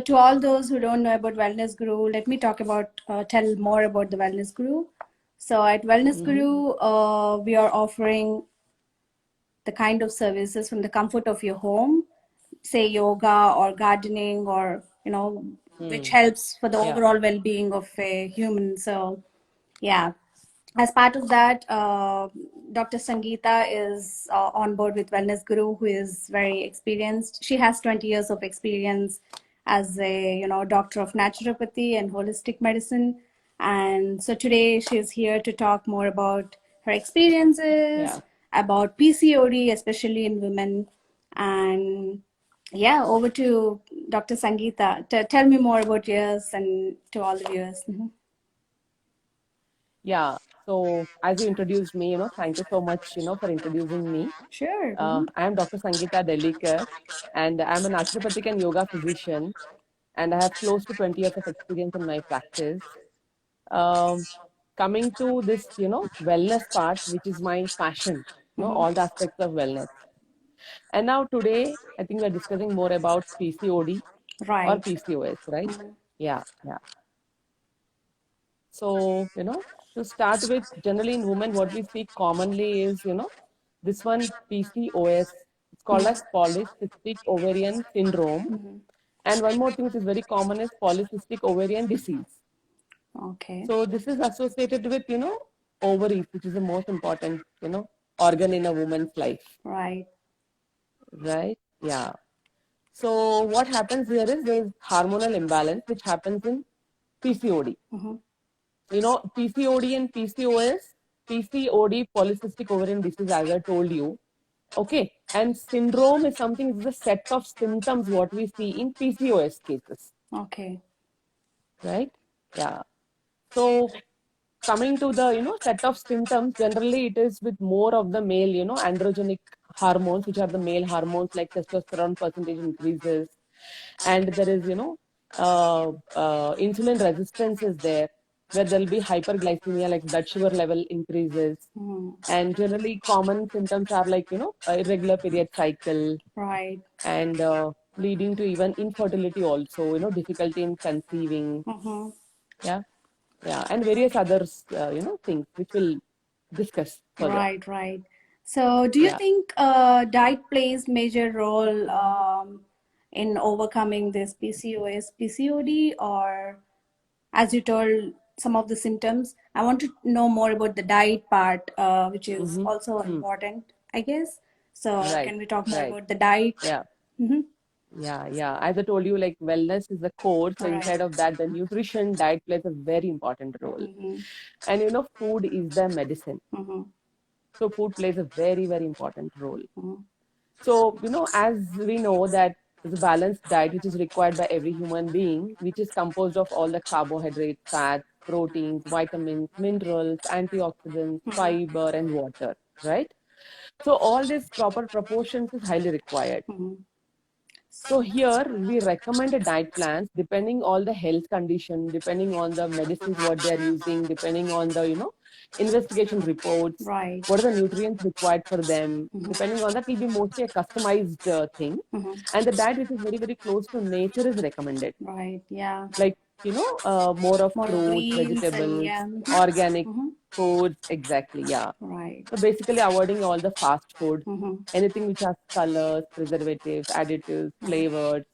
to all those who don't know about Wellness Guru, let me tell more about the Wellness Guru. So at Wellness Guru, we are offering the kind of services from the comfort of your home, say yoga or gardening, or which helps for the overall well-being of a human. So yeah, as part of that, Dr. Sangeeta is on board with Wellness Guru, who is very experienced. She has 20 years of experience as a doctor of naturopathy and holistic medicine. And so today she's here to talk more about her experiences, about PCOD, especially in women. And yeah, over to Dr. Sangeeta. Tell me more about yours and to all the viewers. Yeah. So as you introduced me, thank you so much, for introducing me. Sure. I am Dr. Sangeeta Delikar, and I'm a naturopathic and yoga physician, and I have close to 20 years of experience in my practice. Coming to this, wellness part, which is my passion, all the aspects of wellness. And now today, I think we're discussing more about PCOD or Right. PCOS, right? Yeah. So, to start with, generally in women, what we see commonly is, this one PCOS. It's called as polycystic ovarian syndrome. And one more thing which is very common is polycystic ovarian disease. Okay. So this is associated with, ovaries, which is the most important, organ in a woman's life. Right. Right? Yeah. So what happens here is there's hormonal imbalance, which happens in PCOD. PCOD and PCOS, PCOD, polycystic ovarian disease, as I told you. Okay. And syndrome is something, it's a set of symptoms what we see in PCOS cases. Okay. Right? Yeah. So coming to the, set of symptoms, generally it is with more of the male, androgenic hormones, which are the male hormones like testosterone percentage increases. And there is, insulin resistance is there, where there'll be hyperglycemia, like blood sugar level increases. And generally common symptoms are like, irregular period cycle. Right. And leading to even infertility also, difficulty in conceiving. Yeah. And various others, things which we'll discuss further. Right. So do you think diet plays major role in overcoming this PCOS, PCOD, or as you told some of the symptoms? I want to know more about the diet part, which is also important, I guess. So can we talk more about the diet? Yeah. Yeah. As I told you, like wellness is the core. So inside of that, the nutrition diet plays a very important role. And food is the medicine. So food plays a very, very important role. So, as we know that there's a balanced diet which is required by every human being, which is composed of all the carbohydrates, fats, proteins, vitamins, minerals, antioxidants, fiber, and water, right? So all these proper proportions is highly required. So here we recommend a diet plans depending on the health condition, depending on the medicines what they are using, depending on the investigation reports, Right. what are the nutrients required for them. Depending on that, will be mostly a customized thing, and the diet which is very very close to nature is recommended. Right. Yeah. Like more of More fruits, greens and vegetables, organic foods. Exactly, yeah. Right. So basically avoiding all the fast food, anything which has colors, preservatives, additives, flavors.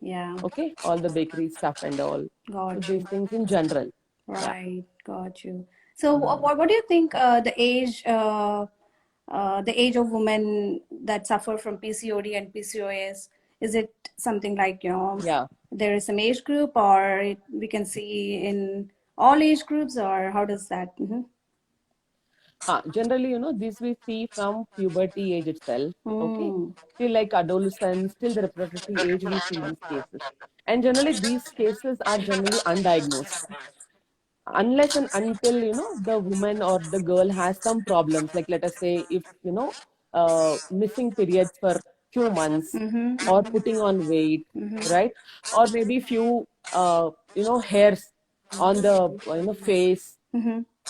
Yeah. Okay, all the bakery stuff and all. So Got these you. things in general. Yeah. Right. Got you. So what do you think the age of women that suffer from PCOD and PCOS, is it something like, Yeah. there is some age group, or we can see in all age groups, or how does that? Generally, this we see from puberty age itself. Okay. Till like adolescence, till the reproductive age, we see these cases. And generally, these cases are generally undiagnosed. Unless and until the woman or the girl has some problems, like let us say if missing periods for few months, or putting on weight, right? Or maybe few hairs on the face,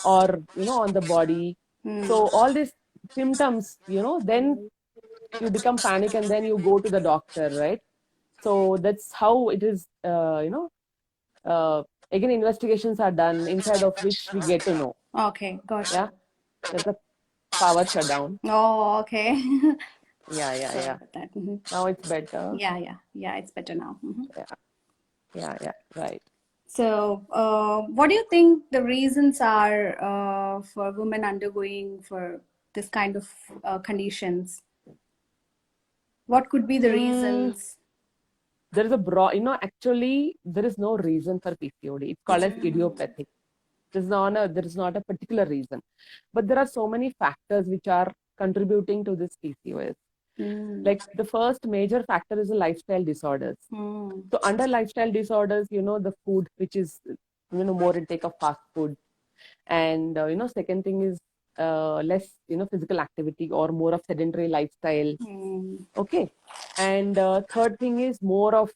or on the body. So all these symptoms, then you become panic and then you go to the doctor, right? So that's how it is, again, investigations are done inside of which we get to know. Okay, got you. Yeah, there's a power shutdown. Oh, okay. Yeah. Sorry about that. Now it's better. Yeah, it's better now. Yeah, right. So, what do you think the reasons are for women undergoing for this kind of conditions? What could be the reasons? There is a actually, there is no reason for PCOD. It's called as idiopathic. There is not a particular reason. But there are so many factors which are contributing to this PCOS. Like the first major factor is the lifestyle disorders. So under lifestyle disorders, the food, which is, more intake of fast food. And, second thing is less, physical activity or more of sedentary lifestyle. Okay. And third thing is more of,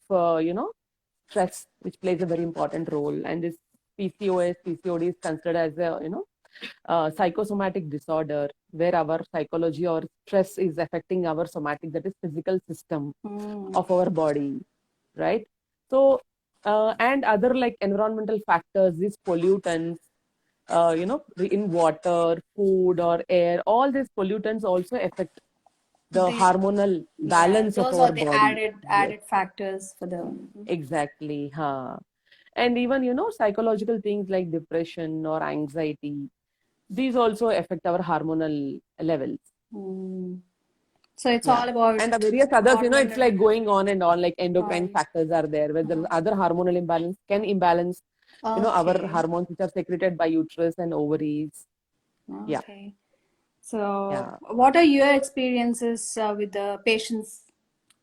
stress, which plays a very important role. And this PCOD is considered as a, psychosomatic disorder where our psychology or stress is affecting our somatic, that is physical system of our body, right? So, and other like environmental factors, these pollutants, in water, food, or air, all these pollutants also affect the hormonal balance of Those our are the body. added factors for the. Exactly. And even, psychological things like depression or anxiety, these also affect our hormonal levels. So it's all about. And the various others, it's like going on and on, like endocrine factors are there, where there is other hormonal imbalance can imbalance, our hormones which are secreted by uterus and ovaries. Yeah. Okay. So, what are your experiences with the patients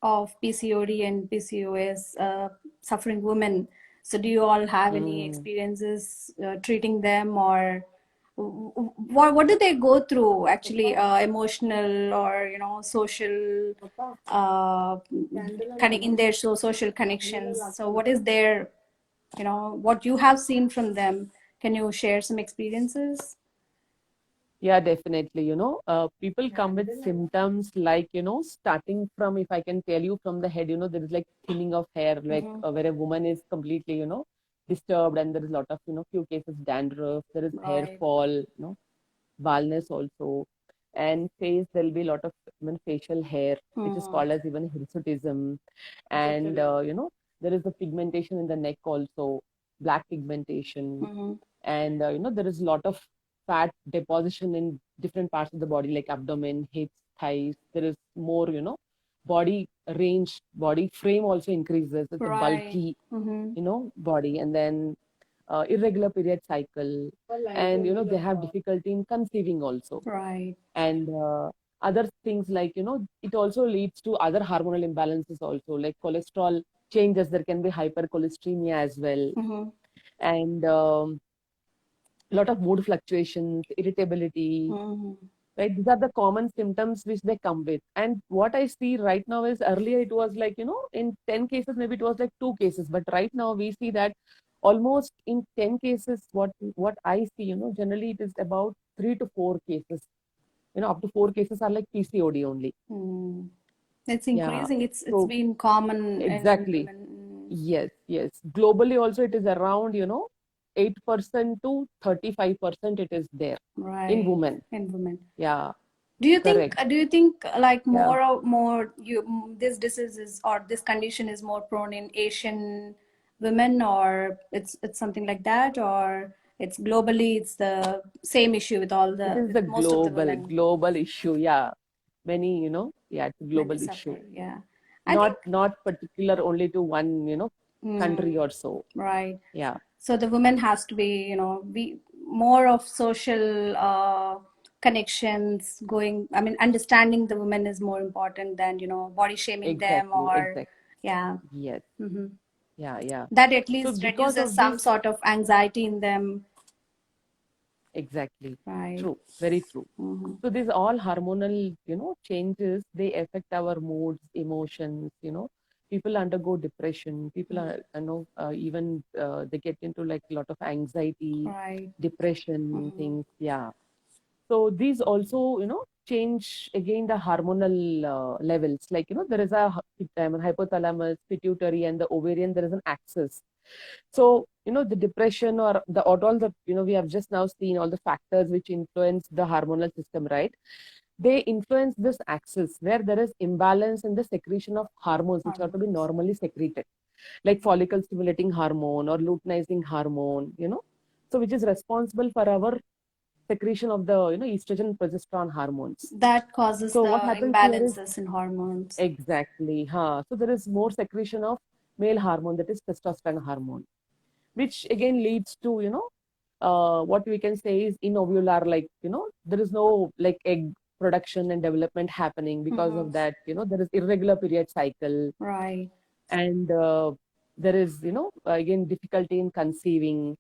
of PCOD and PCOS suffering women? So, do you all have any experiences treating them, or what do they go through actually, emotional or social, in their social connections? So, what is their, what you have seen from them? Can you share some experiences? Yeah, definitely. People come with symptoms like, starting from, if I can tell you from the head, there is like thinning of hair, like where a woman is completely, disturbed, and there is a lot of, few cases dandruff, there is hair fall, baldness also. And face, there'll be a lot of facial hair, which is called as even hirsutism. And, there is a pigmentation in the neck also, black pigmentation. And, there is a lot of fat deposition in different parts of the body, like abdomen, hips, thighs. There is more, body range, body frame also increases. It's a bulky, body. And then irregular period cycle. And, they have difficulty in conceiving also. Right. And other things like, it also leads to other hormonal imbalances also, like cholesterol changes. There can be hypercholesteremia as well. And a lot of mood fluctuations, irritability, right? These are the common symptoms which they come with. And what I see right now is, earlier it was like, in 10 cases, maybe it was like 2 cases. But right now we see that almost in 10 cases, what I see, generally it is about 3 to 4 cases. Up to 4 cases are like PCOD only. It's increasing. It's been common. Exactly. Yes. Globally also it is around, 8% to 35% it is there in women. Yeah. Do you think like more this disease is, or this condition is more prone in Asian women, or it's something like that, or it's globally it's the same issue with all the It is the most of the women? global issue. Yeah. Many, it's a global issue. Yeah. Not particular only to one, country or so. Right. Yeah. So the woman has to be, be more of social connections going. I mean, understanding the women is more important than, body shaming them or, yeah. Yes. Yeah. That at least reduces some sort of anxiety in them. Exactly. Right. True. Very true. So these all hormonal, changes, they affect our moods, emotions, people undergo depression. People are, even they get into like a lot of anxiety, depression, things. Yeah. So these also, change again the hormonal levels. Like, there is a hypothalamus, pituitary, and the ovarian, there is an axis. So, the depression or all the, we have just now seen all the factors which influence the hormonal system, right? They influence this axis where there is imbalance in the secretion of hormones, which are to be normally secreted, like follicle stimulating hormone or luteinizing hormone, so which is responsible for our secretion of the, estrogen and progesterone hormones. That causes So the what happens here is imbalances in hormones. exactly, so there is more secretion of male hormone, that is testosterone hormone, which again leads to, what we can say is inovular, like, there is no like egg production and development happening because of that, there is irregular period cycle, Right. and there is, again, difficulty in conceiving.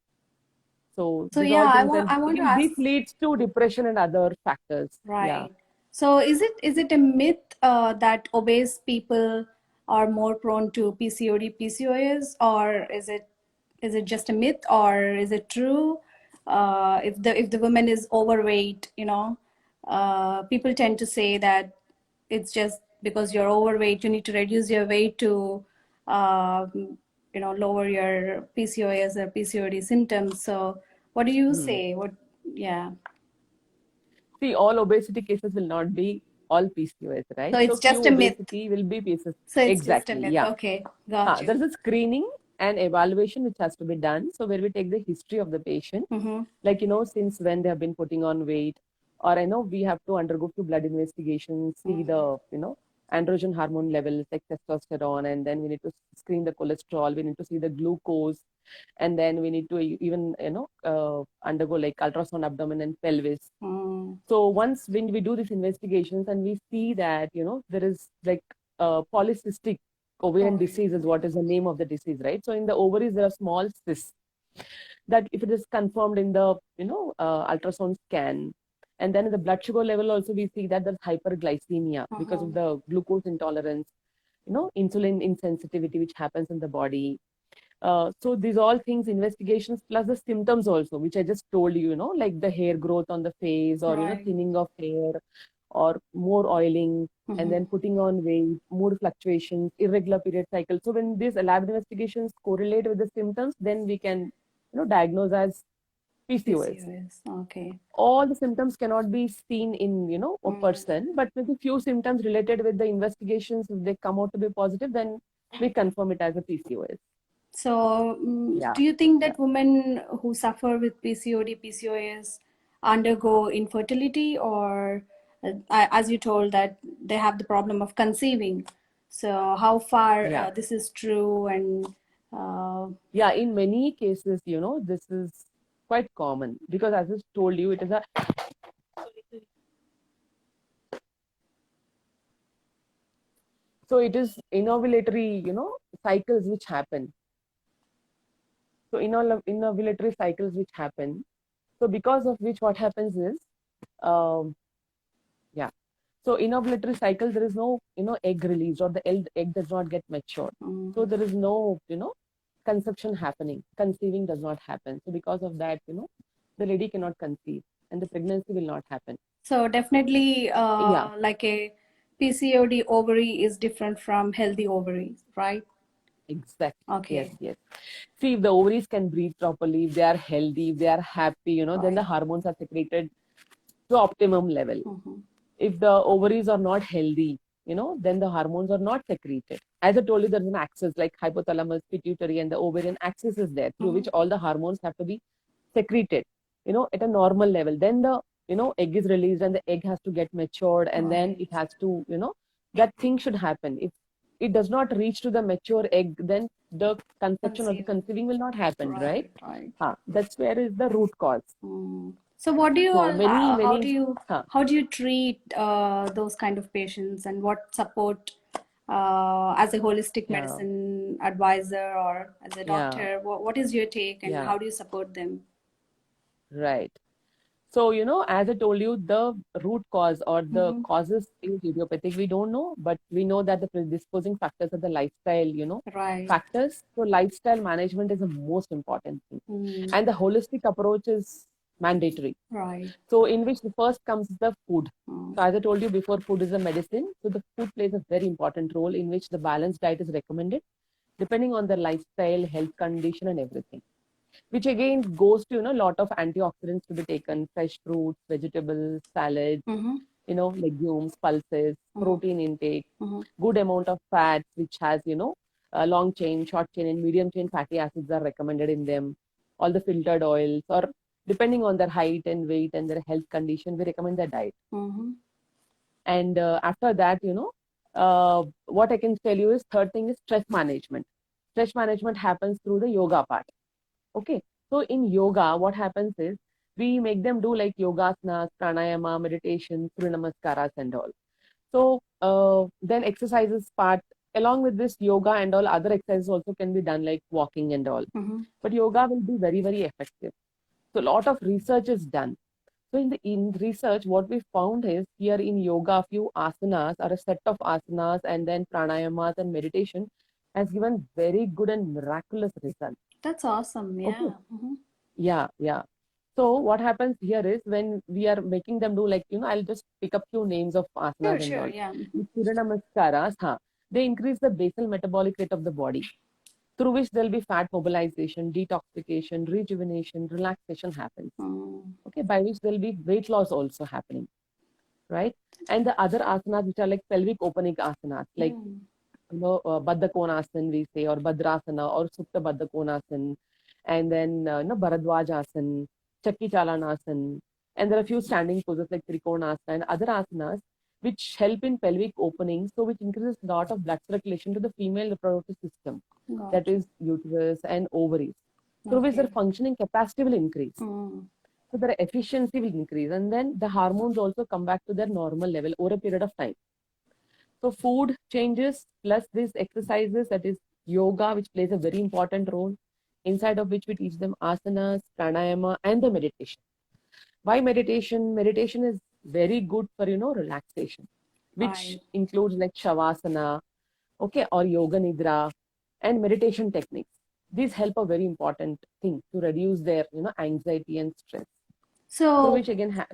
So So these yeah, all I things, want and I want to again, this ask. leads to depression and other factors. Yeah. Right. So is it a myth that obese people are more prone to PCOD, PCOS, or is it just a myth, or is it true? If the woman is overweight, people tend to say that it's just because you're overweight, you need to reduce your weight to, lower your PCOS or PCOD symptoms. So what do you Hmm. say? Yeah. See, all obesity cases will not be all PCOS, right? So So it's few just a myth. obesity will be PCOS. So it's just a Exactly. myth. Yeah. Okay, got There's you. a screening and evaluation which has to be done. So where we take the history of the patient, Mm-hmm. like, since when they have been putting on weight, or I know we have to undergo few blood investigations, see the, androgen hormone levels like testosterone, and then we need to screen the cholesterol, we need to see the glucose, and then we need to even, undergo like ultrasound abdomen and pelvis. Mm. So once when we do these investigations and we see that, there is like polycystic ovarian disease is what is the name of the disease, right? So in the ovaries, there are small cysts that if it is confirmed in the, ultrasound scan, and then in the blood sugar level also, we see that there's hyperglycemia because of the glucose intolerance, insulin insensitivity, which happens in the body. So these all things, investigations plus the symptoms also, which I just told you, like the hair growth on the face, or, Right. thinning of hair, or more oiling, and then putting on weight, mood fluctuations, irregular period cycle. So when these lab investigations correlate with the symptoms, then we can, diagnose as PCOS. PCOS. Okay. All the symptoms cannot be seen in, a Mm. person, but maybe few symptoms related with the investigations, if they come out to be positive, then we confirm it as a PCOS. So, Yeah. do you think Yeah. that women who suffer with PCOD, PCOS undergo infertility, or as you told that they have the problem of conceiving? So, how far Yeah. this is true, and Yeah, in many cases, this is quite common because, as I told you, it is a so it is inovulatory, cycles which happen. So inovulatory cycles which happen. So because of which, what happens is, um, yeah. So inovulatory cycle, there is no, egg release, or the egg does not get matured. So there is no, conception happening. Conceiving does not happen. So because of that, the lady cannot conceive and the pregnancy will not happen. so definitely, Yeah, like a PCOD ovary is different from healthy ovaries, right? exactly. Yes, Okay. yes. See, if the ovaries can breathe properly, if they are healthy, if they are happy, then the Right. hormones are secreted to optimum level. Mm-hmm. If the ovaries are not healthy, then the hormones are not secreted. As I told you, there's an axis like hypothalamus, pituitary, and the ovarian axis is there through which all the hormones have to be secreted, at a normal level. Then the, egg is released and the egg has to get matured, and then it Right. has to, that thing should happen. If it does not reach to the mature egg, then the conception or the Conceiving. conceiving will not happen, right? Right, right. That's where is the root cause. So what do you So all, many, how many, do you huh, how do you treat those kind of patients, and what support as a holistic yeah, medicine advisor or as a yeah, doctor, what is your take, and yeah, how do you support them? right. So, as I told you, the root cause or the Mm-hmm. causes is idiopathic. We don't know, but we know that the predisposing factors are the lifestyle, Right. factors. So lifestyle management is the most important thing. Mm. And the holistic approach is mandatory. Right. So in which the first comes the food. Mm. So as I told you before, food is a medicine. So the food plays a very important role in which the balanced diet is recommended, depending on the lifestyle, health condition, and everything. Which again goes to, a lot of antioxidants to be taken, fresh fruits, vegetables, salads, Mm-hmm. Legumes, pulses, protein intake, Mm-hmm. good amount of fats, which has, long chain, short chain, and medium chain fatty acids are recommended in them. All the filtered oils, or depending on their height and weight and their health condition, we recommend their diet. Mm-hmm. And after that, what I can tell you is third thing is stress management. Stress management happens through the yoga part. Okay. So in yoga, what happens is we make them do like yogasanas, pranayama, meditation, Surya Namaskaras and all. So then exercises part, along with this yoga and all other exercises also can be done like walking and all. Mm-hmm. But yoga will be very, very effective. So a lot of research is done. So in research, what we found is here in yoga, few asanas or a set of asanas and then pranayamas and meditation has given very good and miraculous results. That's awesome. Yeah. Okay. Mm-hmm. Yeah. So what happens here is when we are making them do like, I'll just pick up few names of asanas and all. Yeah. With Surya Namaskaras, they increase the basal metabolic rate of the body, through which there'll be fat mobilization, detoxification, rejuvenation, relaxation happens. Okay, by which there'll be weight loss also happening, right? And the other asanas which are like pelvic opening asanas, like Baddha Konasana we say, or Bhadrasana, or Supta Baddha Konasana, and then Bharadwaj Asana, Chakki Chalanasana, and there are a few standing poses like Trikonasana and other asanas which help in pelvic opening, so which increases a lot of blood circulation to the female reproductive system, that is uterus and ovaries, through which their functioning capacity will increase. So their efficiency will increase, and then the hormones also come back to their normal level over a period of time. So food changes plus these exercises, that is yoga, which plays a very important role, inside of which we teach them asanas, pranayama, and the meditation. Why meditation? Meditation is very good for, relaxation, which includes like shavasana, okay, or yoga nidra, and meditation techniques. These help a very important thing to reduce their, anxiety and stress. So which again,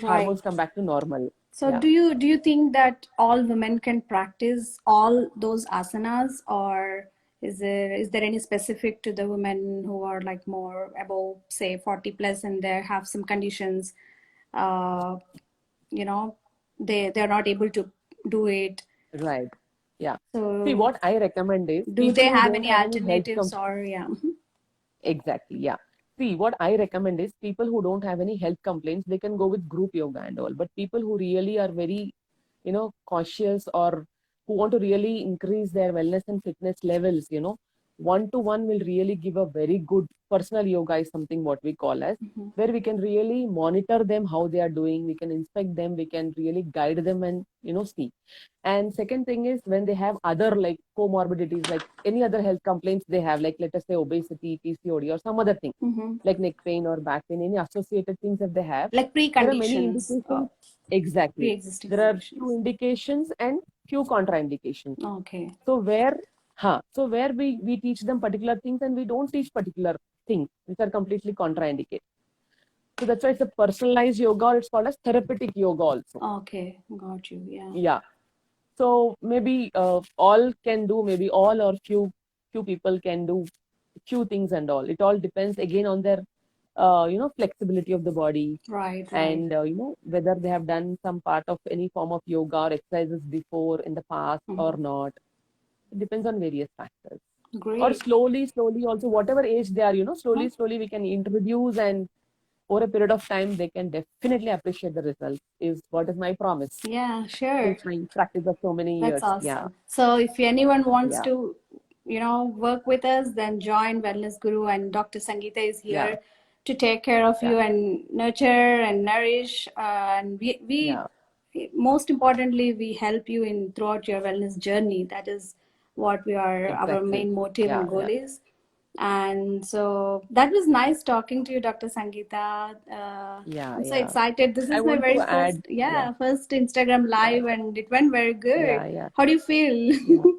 hormones come back to normal. So do you think that all women can practice all those asanas, or is there any specific to the women who are like more above, say 40 plus, and they have some conditions, they're not able to do it? Right. Yeah. So see, what I recommend is, do they have any alternatives or Exactly. Yeah. See, what I recommend is people who don't have any health complaints, they can go with group yoga and all. But people who really are very, cautious, or who want to really increase their wellness and fitness levels, one-to-one will really give a very good personal yoga is something what we call as, where we can really monitor them, how they are doing. We can inspect them. We can really guide them and, see. And second thing is when they have other like comorbidities, like any other health complaints they have, like let us say obesity, PCOD, or some other thing, like neck pain or back pain, any associated things that they have. Like preconditions. There are many indications. Exactly. Pre-existing there are few indications and few contraindications. Okay. So where we teach them particular things and we don't teach particular things which are completely contraindicated. So that's why it's a personalized yoga, or it's called as therapeutic yoga also. Okay, got you. Yeah. Yeah. So maybe all can do, maybe all or few people can do few things and all. It all depends again on their flexibility of the body. Right. And whether they have done some part of any form of yoga or exercises before in the past or not. It depends on various factors. Great. Or slowly also, whatever age they are, slowly we can introduce, and over a period of time they can definitely appreciate the results, is what is my promise. Yeah, sure. It's my practice of so many years. That's awesome. Yeah. So if anyone wants to, work with us, then join Wellness Guru, and Dr. Sangeeta is here to take care of you and nurture and nourish. And we most importantly, we help you in throughout your wellness journey. That is what we are, our main motive and goal is. And so that was nice talking to you, Dr. Sangeeta. I'm so excited. This is my very first Instagram live, and it went very good. How do you feel?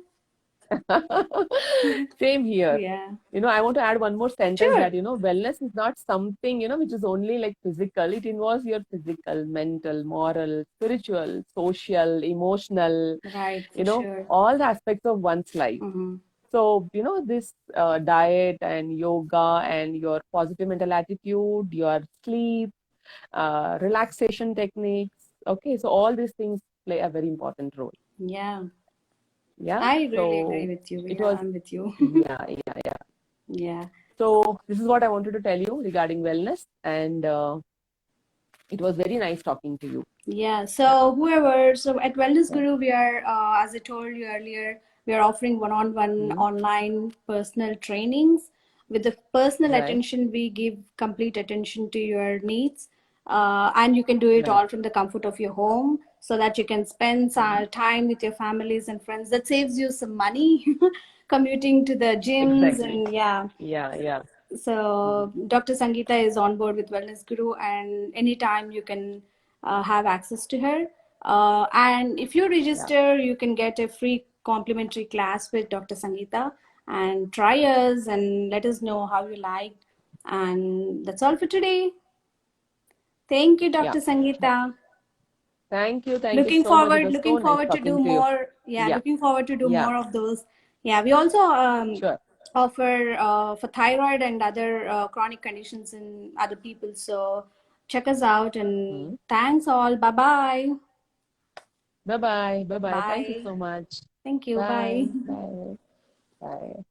Same here. Yeah. I want to add one more sentence Sure. that, wellness is not something, which is only like physical. It involves your physical, mental, moral, spiritual, social, emotional, Right, for sure. all the aspects of one's life. So, this diet and yoga and your positive mental attitude, your sleep, relaxation techniques. Okay, so all these things play a very important role. Yeah. Yeah. I really agree So with you. it Yeah, was, I'm with you. yeah, yeah, yeah. Yeah. So this is what I wanted to tell you regarding wellness, and it was very nice talking to you. Yeah. Yeah. So at Wellness Yeah. Guru, we are, as I told you earlier, we are offering one-on-one Mhm. online personal trainings. With the personal Right. attention, we give complete attention to your needs. And you can do it Right. all from the comfort of your home so that you can spend Mhm. time with your families and friends. That saves you some money commuting to the gyms Exactly. and yeah. Yeah, yeah. So Dr. Sangeeta is on board with Wellness Guru, and anytime you can have access to her. And if you Yeah. register, you can get a free complimentary class with Dr. Sangeeta and try us and let us know how you liked. And that's all for today. Thank you, Yeah. Dr. Sangeeta. Thank you. Thank you Looking so much. It forward, was so looking nice forward to do talking to you. more. Yeah, Yeah. looking forward to do Yeah. more of those. Yeah, we also Sure. offer for thyroid and other chronic conditions in other people. So check us out and Mhm. thanks all. Bye-bye. Bye-bye. Bye-bye. Thank you Bye. so much. Thank you. Bye. Bye. Bye. Bye.